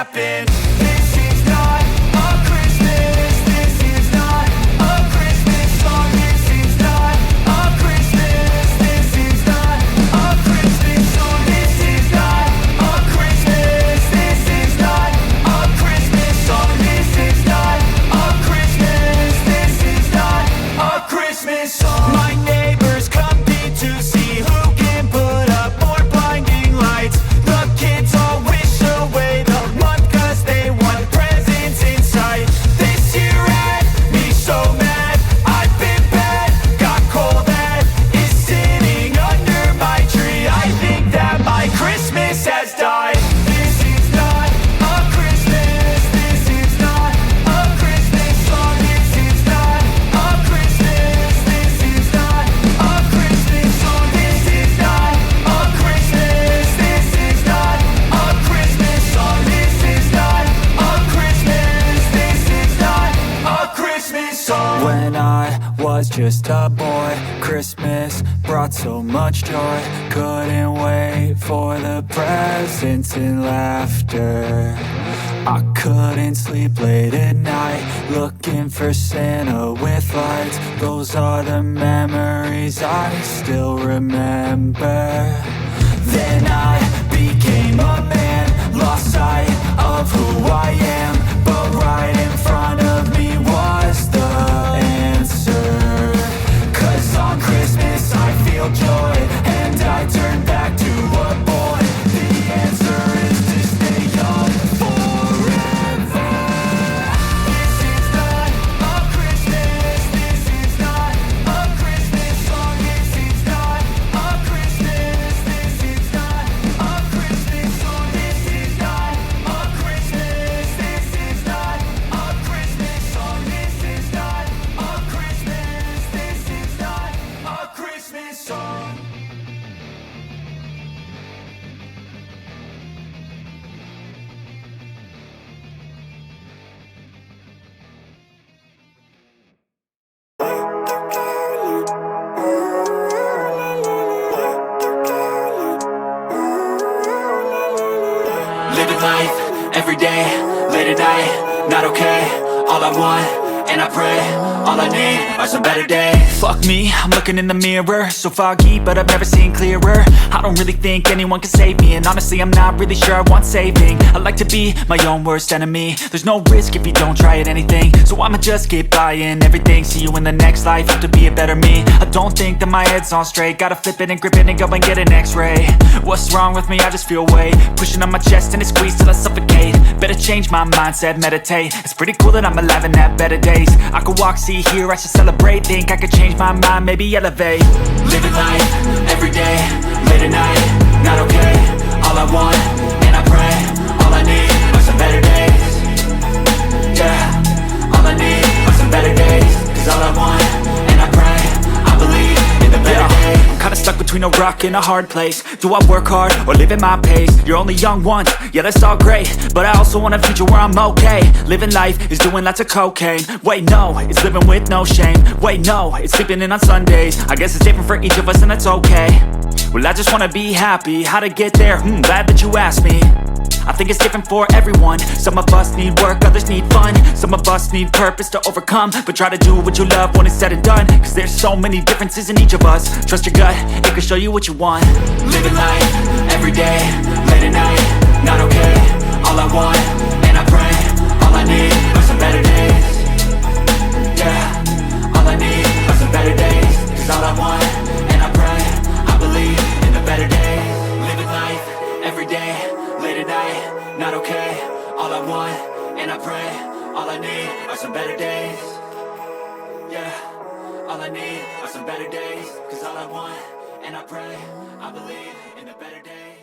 happen. This is not a Christmas. This is not a Christmas song. This is not a Christmas. This is not a Christmas song. This is not a Christmas. This is not a Christmas song. This is not a Christmas. This is not a Christmas song. My neighbors compete to see who can put up more blinding lights. The kids all wish away the month 'cause they want presents in sight. This year had me so mad. I've been bad, got coal that is sitting under my tree. I think that my Christmas has died. This is not a Christmas. This is not a Christmas song. This is not a Christmas. This is not a Christmas song. This is not a Christmas. This is not a Christmas song. This is not a Christmas. This is not a Christmas song. When I was just a boy, Christmas brought so much joy. Couldn't wait for the presents and laughter. I couldn't sleep late at night, looking for Santa with lights. Those are the memories I still remember. Then I became a man, lost sight of who I am. But right in front of me was the answer. 'Cause on Christmas I feel joy, and I turn back to a boy. The answer is to stay young forever. This is not a Christmas. This is not a Christmas song. This is not a Christmas. This is not a Christmas song. This is not a Christmas. This is not a Christmas song. This is not a Christmas. This is not a Christmas song. Living life, every day, late at night, not okay. All I want, and I pray, all I need are some better days. Fuck me, I'm looking in the mirror, so foggy, but I've never seen clearer. I don't really think anyone can save me, and honestly I'm not really sure I want saving. I like to be my own worst enemy. There's no risk if you don't try at anything, so I'ma just keep buying everything. See you in the next life, have to be a better me. I don't think that my head's on straight, gotta flip it and grip it and go and get an x-ray. What's wrong with me? I just feel weight pushing on my chest and it squeezes till I suffocate. Better change my mindset, meditate. It's pretty cool that I'm alive and have better days. I could walk, see, hear, I should celebrate. Think I could change my mind, maybe elevate. Living life, every day, late at night, not okay. All I want, and I pray, all I need are some better days. Yeah, all I need are some better days. 'Cause all I want, and I pray, I believe in the better days. I'm kinda stuck between a rock and a hard place. Do I work hard or live at my pace? You're only young once, yeah that's all great, but I also want a future where I'm okay. Living life is doing lots of cocaine. Wait no, it's living with no shame. Wait no, it's sleeping in on Sundays. I guess it's different for each of us and that's okay. Well I just wanna be happy, how to get there? Glad that you asked me. I think it's different for everyone. Some of us need work, others need fun. Some of us need purpose to overcome. But try to do what you love when it's said and done, 'cause there's so many differences in each of us. Trust your gut, it can show you what you want. Living life, every day, late at night, not okay. All I want, and I pray, all I need are some better days. Yeah, all I need are some better days. 'Cause all I want, and I pray, I believe in the better days. Living life, every day, late at night, not okay. All I want, and I pray, all I need are some better days. Yeah, all I need are some better days. 'Cause all I want, and I pray, I believe in the better days.